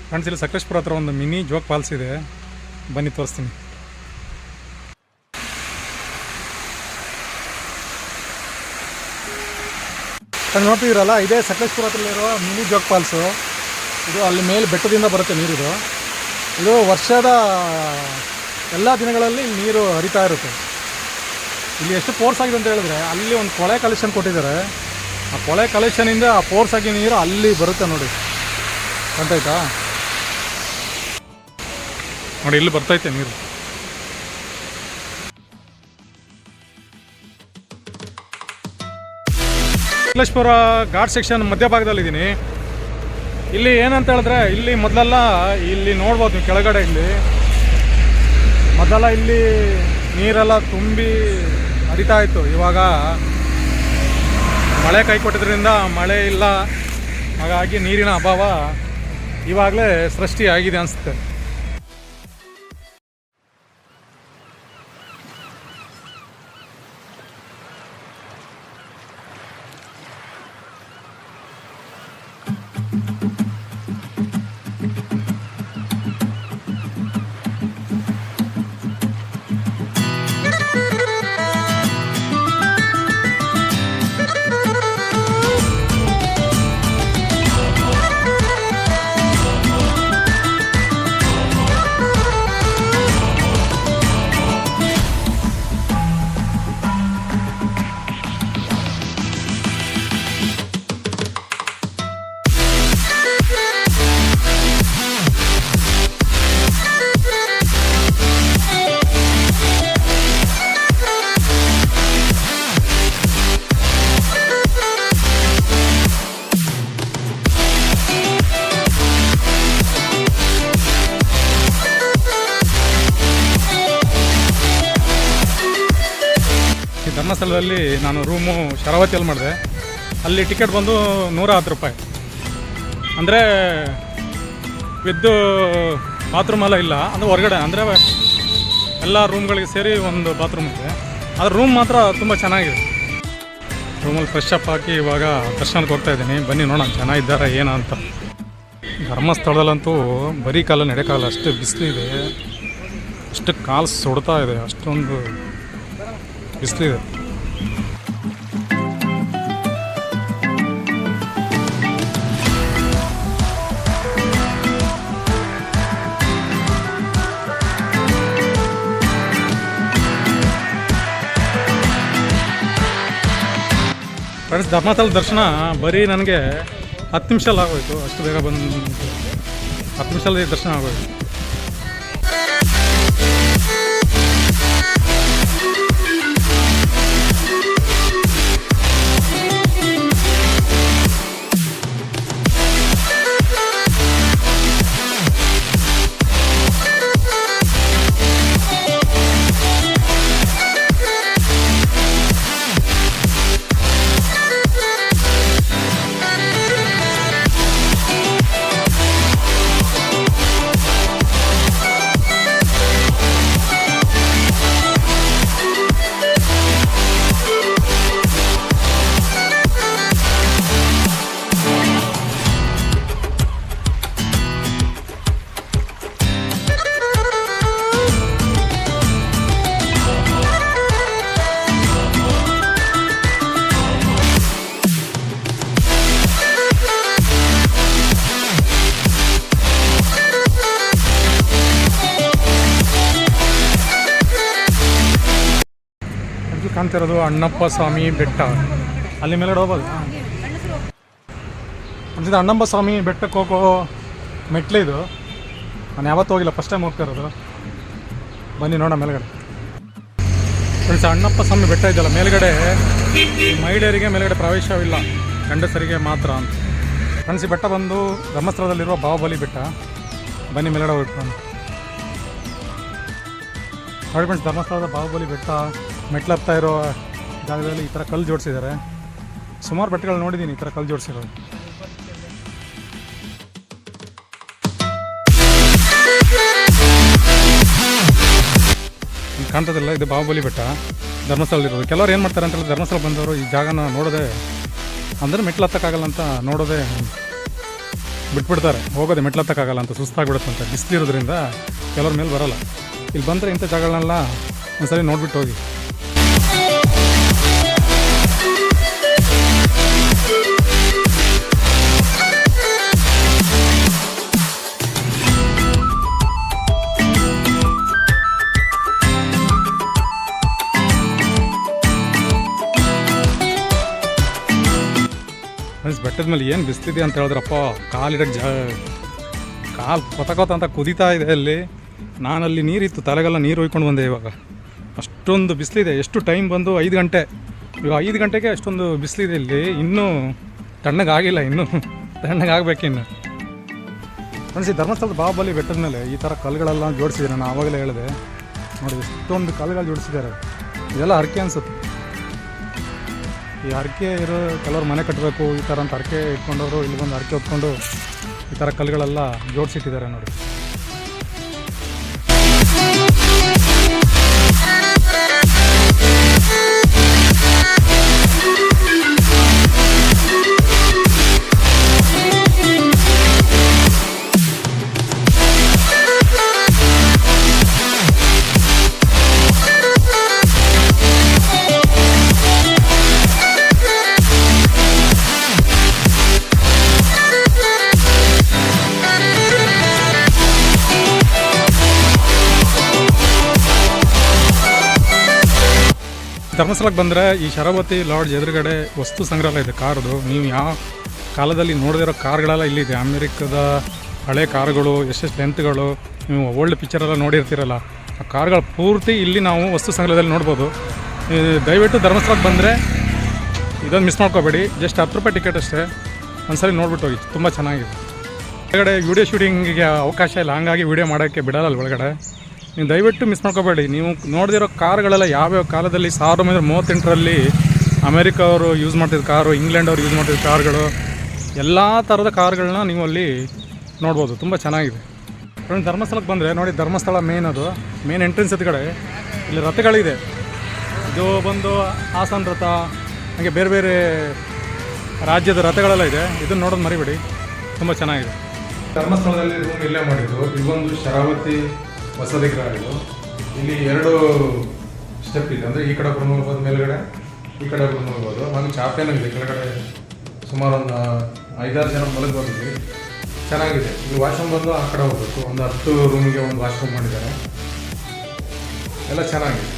Friends, ಇಲ್ಲಿ ಸಕಲೇಶ್ಪುರ ಹತ್ರ ಒಂದು ಮಿನಿ ಜೋಗ್ ಫಾಲ್ಸ್ ಇದೆ, ಬನ್ನಿ ತೋರಿಸ್ತೀನಿ. ನೋಡ್ತಿದ್ದೀರಲ್ಲ, ಇದೇ ಸಕಲೇಶ್ಪುರ ಹತ್ರಲ್ಲಿರೋ ಮಿನಿ ಜೋಗ್ ಫಾಲ್ಸು. ಇದು ಅಲ್ಲಿ ಮೇಲೆ ಬೆಟ್ಟದಿಂದ ಬರುತ್ತೆ ನೀರಿದು. ಇದು ವರ್ಷದ ಎಲ್ಲ ದಿನಗಳಲ್ಲಿ ನೀರು ಹರಿತಾ ಇರುತ್ತೆ. ಇಲ್ಲಿ ಎಷ್ಟು ಫೋರ್ಸ್ ಆಗಿದೆ ಅಂತ ಹೇಳಿದ್ರೆ, ಅಲ್ಲಿ ಒಂದು ಕೊಳೆ ಕಲೆಕ್ಷನ್ ಕೊಟ್ಟಿದ್ದಾರೆ. ಆ ಕೊಳೆ ಕಲೆಕ್ಷನಿಂದ ಆ ಫೋರ್ಸ್ ಆಗಿ ನೀರು ಅಲ್ಲಿ ಬರುತ್ತೆ ನೋಡಿ, ಕಂಟಾಯ್ತಾ ನೋಡಿ, ಇಲ್ಲಿ ಬರ್ತೈತೆ ನೀರು. ಸಕಲೇಶ್ಪುರ ಘಾಟ್ ಸೆಕ್ಷನ್ ಮಧ್ಯಭಾಗದಲ್ಲಿದ್ದೀನಿ. ಇಲ್ಲಿ ಏನಂತ ಹೇಳಿದ್ರೆ, ಇಲ್ಲಿ ಮೊದಲೆಲ್ಲ ಇಲ್ಲಿ ನೋಡ್ಬೋದು ನೀವು ಕೆಳಗಡೆ, ಇಲ್ಲಿ ಮೊದಲೆಲ್ಲ ಇಲ್ಲಿ ನೀರೆಲ್ಲ ತುಂಬಿ ಹರಿತಾ ಇತ್ತು. ಇವಾಗ ಮಳೆ ಕೈ ಕೊಟ್ಟಿದ್ರಿಂದ ಮಳೆ ಇಲ್ಲ, ಹಾಗಾಗಿ ನೀರಿನ ಅಭಾವ ಇವಾಗಲೇ ಸೃಷ್ಟಿ ಆಗಿದೆ ಅನಿಸುತ್ತೆ. ಧರ್ಮಸ್ಥಳದಲ್ಲಿ ನಾನು ರೂಮು ಶರಾವತಿಯಲ್ಲಿ ಮಾಡಿದೆ. ಅಲ್ಲಿ ಟಿಕೆಟ್ ಬಂದು 110 ರೂಪಾಯಿ. ಅಂದರೆ ವಿದ್ದು ಬಾತ್ರೂಮ್ ಎಲ್ಲ ಇಲ್ಲ, ಅಂದರೆ ಹೊರಗಡೆ, ಅಂದರೆ ಎಲ್ಲ ರೂಮ್ಗಳಿಗೆ ಸೇರಿ ಒಂದು ಬಾತ್ರೂಮ್ ಇದೆ. ಆದರೆ ರೂಮ್ ಮಾತ್ರ ತುಂಬ ಚೆನ್ನಾಗಿದೆ. ರೂಮಲ್ಲಿ ಫ್ರೆಶ್ ಅಪ್ ಹಾಕಿ ಇವಾಗ ದರ್ಶನಕ್ಕೆ ಹೋಗ್ತಾ ಇದ್ದೀನಿ. ಬನ್ನಿ ನೋಡೋಣ ಜನ ಇದ್ದಾರೆ ಏನೋ ಅಂತ. ಧರ್ಮಸ್ಥಳದಲ್ಲಂತೂ ಬರೀ ಕಾಲ ನಡೆಯೋಕ್ಕಾಗಲ್ಲ, ಅಷ್ಟು ಬಿಸಿಲಿದೆ, ಅಷ್ಟು ಕಾಲು ಸುಡ್ತಾ ಇದೆ, ಅಷ್ಟೊಂದು ಬಿಸಿಲಿದೆ. ಫ್ರೆಂಡ್ಸ್, ಧರ್ಮಸ್ಥಳ ದರ್ಶನ ಬರೀ ನನಗೆ 10 ನಿಮಿಷದಲ್ಲಿ ಆಗೋಯ್ತು. ಅಷ್ಟು ಬೇಗ ಬಂದು 10 ನಿಮಿಷದಲ್ಲಿ ದರ್ಶನ ಆಗೋಯ್ತು. ಕಾಣ್ತಿರೋದು ಅಣ್ಣಪ್ಪ ಸ್ವಾಮಿ ಬೆಟ್ಟ. ಅಲ್ಲಿ ಮೇಲ್ಗಡೆ ಹೋಗ್ಬೋದು. ಇದು ಅಣ್ಣಪ್ಪ ಸ್ವಾಮಿ ಬೆಟ್ಟಕ್ಕೆ ಹೋಗೋ ಮೆಟ್ಲು ಇದು. ನಾನು ಯಾವತ್ತೂ ಹೋಗಿಲ್ಲ, ಫಸ್ಟ್ ಟೈಮ್ ಹೋಗ್ತಾ ಇರೋದು. ಬನ್ನಿ ನೋಡೋಣ ಮೇಲ್ಗಡೆ. ಫ್ರೆಂಡ್ಸ್, ಅಣ್ಣಪ್ಪ ಸ್ವಾಮಿ ಬೆಟ್ಟ ಇದೆಯಲ್ಲ ಮೇಲ್ಗಡೆ, ಮಹಿಳೆಯರಿಗೆ ಮೇಲ್ಗಡೆ ಪ್ರವೇಶವಿಲ್ಲ, ಗಂಡಸರಿಗೆ ಮಾತ್ರ ಅಂತ. ಫ್ರೆಂಡ್ಸ್, ಈ ಬೆಟ್ಟ ಬಂದು ಧರ್ಮಸ್ಥಳದಲ್ಲಿರುವ ಬಾಹುಬಲಿ ಬೆಟ್ಟ. ಬನ್ನಿ ಮೇಲ್ಗಡೆ ಹೋಗ್ಬಿಟ್ಟು ನೋಡಿ ಫ್ರೆಂಡ್ಸ್, ಧರ್ಮಸ್ಥಳದ ಬಾಹುಬಲಿ ಬೆಟ್ಟ ಮೆಟ್ಲು ಹತ್ತಾ ಇರೋ ಜಾಗದಲ್ಲಿ ಈ ಥರ ಕಲ್ಲು ಜೋಡಿಸಿದ್ದಾರೆ. ಸುಮಾರು ಬೆಟ್ಟಗಳು ನೋಡಿದ್ದೀನಿ ಈ ಥರ ಕಲ್ಲು ಜೋಡಿಸಿರೋದು. ಕಾಣ್ತದಲ್ಲ, ಇದು ಬಾಹುಬಲಿ ಬೆಟ್ಟ ಧರ್ಮಸ್ಥಳದಲ್ಲಿರೋದು. ಕೆಲವರು ಏನು ಮಾಡ್ತಾರೆ ಅಂತ ಹೇಳಿದ್ರೆ, ಧರ್ಮಸ್ಥಳ ಬಂದವರು ಈ ಜಾಗನ ನೋಡೋದೇ, ಅಂದರೆ ಮೆಟ್ಲು ಹತ್ತಕ್ಕಾಗಲ್ಲ ಅಂತ ನೋಡೋದೇ ಬಿಟ್ಬಿಡ್ತಾರೆ, ಹೋಗೋದೆ ಮೆಟ್ಲತ್ತಕ್ಕಾಗಲ್ಲ ಅಂತ, ಸುಸ್ತಾಗ್ಬಿಡುತ್ತಂತೆ ಬಿಸಿಲಿರೋದ್ರಿಂದ ಕೆಲವ್ರ ಮೇಲೆ ಬರೋಲ್ಲ. ಇಲ್ಲಿ ಬಂದರೆ ಇಂಥ ಜಾಗಗಳನ್ನೆಲ್ಲ ಒಂದ್ಸರಿ ನೋಡ್ಬಿಟ್ಟು ಹೋಗಿ. ಬೆಟ್ಟದ ಮೇಲೆ ಏನು ಬಿಸ್ತಿದೆ ಅಂತ ಹೇಳಿದ್ರಪ್ಪ, ಕಾಲಿಡಕ್ಕೆ ಕಾಲು ಕೊತ ಅಂತ ಕುದೀತಾ ಇದೆ ಅಲ್ಲಿ. ನಾನಲ್ಲಿ ನೀರಿತ್ತು, ತಲೆಗೆಲ್ಲ ನೀರು ಹೊಯ್ಕೊಂಡು ಬಂದೆ. ಇವಾಗ ಅಷ್ಟೊಂದು ಬಿಸಿಲಿದೆ. ಎಷ್ಟು ಟೈಮ್ ಬಂದು 5 ಗಂಟೆ. ಇವಾಗ 5 ಗಂಟೆಗೆ ಅಷ್ಟೊಂದು ಬಿಸಿಲಿದೆ ಇಲ್ಲಿ. ಇನ್ನೂ ತಣ್ಣಗಾಗಿಲ್ಲ, ಇನ್ನೂ ತಣ್ಣಗಾಗಬೇಕಿನ್ನು. ಫ್ರೆಂಡ್ಸ್, ಈ ಧರ್ಮಸ್ಥಳದ ಬಾಹುಬಲಿ ಬೆಟ್ಟದ ಮೇಲೆ ಈ ಥರ ಕಲ್ಲುಗಳೆಲ್ಲ ಜೋಡಿಸಿದ್ದಾರೆ. ನಾನು ಆವಾಗಲೇ ಹೇಳಿದೆ ನೋಡಿ, ಎಷ್ಟೊಂದು ಕಲ್ಲುಗಳು ಜೋಡಿಸಿದ್ದಾರೆ. ಇದೆಲ್ಲ ಹರಕೆ ಅನಿಸುತ್ತೆ. ಈ ಹರಕೆ ಇರೋ ಕೆಲವ್ರು ಮನೆ ಕಟ್ಟಬೇಕು ಈ ಥರ ಅಂತ ಹರಕೆ ಇಟ್ಕೊಂಡವರು ಇಲ್ಲಿ ಬಂದು ಹರಕೆ ಹೊತ್ಕೊಂಡು ಈ ಥರ ಕಲ್ಲುಗಳೆಲ್ಲ ಜೋಡಿಸಿಟ್ಟಿದ್ದಾರೆ ನೋಡಿ. ಧರ್ಮಸ್ಥಳಕ್ಕೆ ಬಂದರೆ ಈ ಶರಾವತಿ ಲಾಡ್ಜ್ ಎದುರುಗಡೆ ವಸ್ತು ಸಂಗ್ರಹಾಲಯ ಇದೆ ಕಾರದು. ನೀವು ಯಾವ ಕಾಲದಲ್ಲಿ ನೋಡದಿರೋ ಕಾರ್ಗಳೆಲ್ಲ ಇಲ್ಲಿದೆ. ಅಮೇರಿಕದ ಹಳೆ ಕಾರುಗಳು, ಎಷ್ಟೆಷ್ಟು ಲೆಂತ್ಗಳು, ನೀವು ಓಲ್ಡ್ ಪಿಕ್ಚರೆಲ್ಲ ನೋಡಿರ್ತೀರಲ್ಲ, ಆ ಕಾರ್ಗಳು ಪೂರ್ತಿ ಇಲ್ಲಿ ನಾವು ವಸ್ತು ಸಂಗ್ರಹದಲ್ಲಿ ನೋಡ್ಬೋದು. ದಯವಿಟ್ಟು ಧರ್ಮಸ್ಥಳಕ್ಕೆ ಬಂದರೆ ಇದೊಂದು ಮಿಸ್ ಮಾಡ್ಕೋಬೇಡಿ. ಜಸ್ಟ್ 10 ರೂಪಾಯಿ ಟಿಕೆಟ್ ಅಷ್ಟೇ. ಒಂದ್ಸರಿ ನೋಡ್ಬಿಟ್ಟು ಹೋಗಿ, ತುಂಬ ಚೆನ್ನಾಗಿದೆ. ಒಳಗಡೆ ವೀಡಿಯೋ ಶೂಟಿಂಗಿಗೆ ಅವಕಾಶ ಇಲ್ಲ, ಹಂಗಾಗಿ ವೀಡಿಯೋ ಮಾಡೋಕ್ಕೆ ಬಿಡಲ್ಲ ಅಲ್ಲಿ ಒಳಗಡೆ. ನೀವು ದಯವಿಟ್ಟು ಮಿಸ್ ಮಾಡ್ಕೋಬೇಡಿ. ನೀವು ನೋಡಿದಿರೋ ಕಾರುಗಳೆಲ್ಲ ಯಾವ್ಯಾವ ಕಾಲದಲ್ಲಿ 1938ರಲ್ಲಿ ಅಮೇರಿಕ ಅವರು ಯೂಸ್ ಮಾಡ್ತಿದ್ದ ಕಾರು, ಇಂಗ್ಲೆಂಡ್ ಅವರು ಯೂಸ್ ಮಾಡ್ತಿದ್ದ ಕಾರುಗಳು, ಎಲ್ಲ ಥರದ ಕಾರುಗಳನ್ನ ನೀವು ಅಲ್ಲಿ ನೋಡ್ಬೋದು. ತುಂಬ ಚೆನ್ನಾಗಿದೆ. ಧರ್ಮಸ್ಥಳಕ್ಕೆ ಬಂದರೆ ನೋಡಿ, ಧರ್ಮಸ್ಥಳ ಮೇನ್ ಎಂಟ್ರೆನ್ಸ್ ಎದುರುಗಡೆ ಇಲ್ಲಿ ರಥಗಳಿದೆ. ಇದು ಬಂದು ಹಾಸನ ರಥ, ಹಾಗೆ ಬೇರೆ ಬೇರೆ ರಾಜ್ಯದ ರಥಗಳೆಲ್ಲ ಇದೆ. ಇದನ್ನು ನೋಡೋದು ಮರಿಬೇಡಿ, ತುಂಬ ಚೆನ್ನಾಗಿದೆ. ಧರ್ಮಸ್ಥಳದಲ್ಲಿ ರೂಮ್ ಇಲ್ಲೇ ಮಾಡಿದ್ದು. ಇದೊಂದು ಶರಾವತಿ ವಸತಿ ಗೃಹ. ಇದು ಇಲ್ಲಿ 2 ಸ್ಟೆಪ್ ಇದೆ. ಅಂದರೆ ಈ ಕಡೆ ಒಬ್ಬರು ನೋಡ್ಬೋದು ಮೇಲ್ಗಡೆ, ಈ ಕಡೆ ಒಬ್ಬರು ನೋಡ್ಬೋದು. ಹಾಗೆ ಚಾಪೆನೂ ಇದೆ ಕೆಳಗಡೆ. ಸುಮಾರು ಒಂದು 5-6 ಜನ ಮಲಗ್ಬೋದು ಇಲ್ಲಿ. ಚೆನ್ನಾಗಿದೆ. ಇಲ್ಲಿ ವಾಶ್ರೂಮ್ ಬಂದು ಆ ಕಡೆ ಹೋಗ್ಬೇಕು. ಒಂದು 10 ರೂಮಿಗೆ ಒಂದು ವಾಶ್ರೂಮ್ ಮಾಡಿದ್ದಾರೆ. ಎಲ್ಲ ಚೆನ್ನಾಗಿದೆ.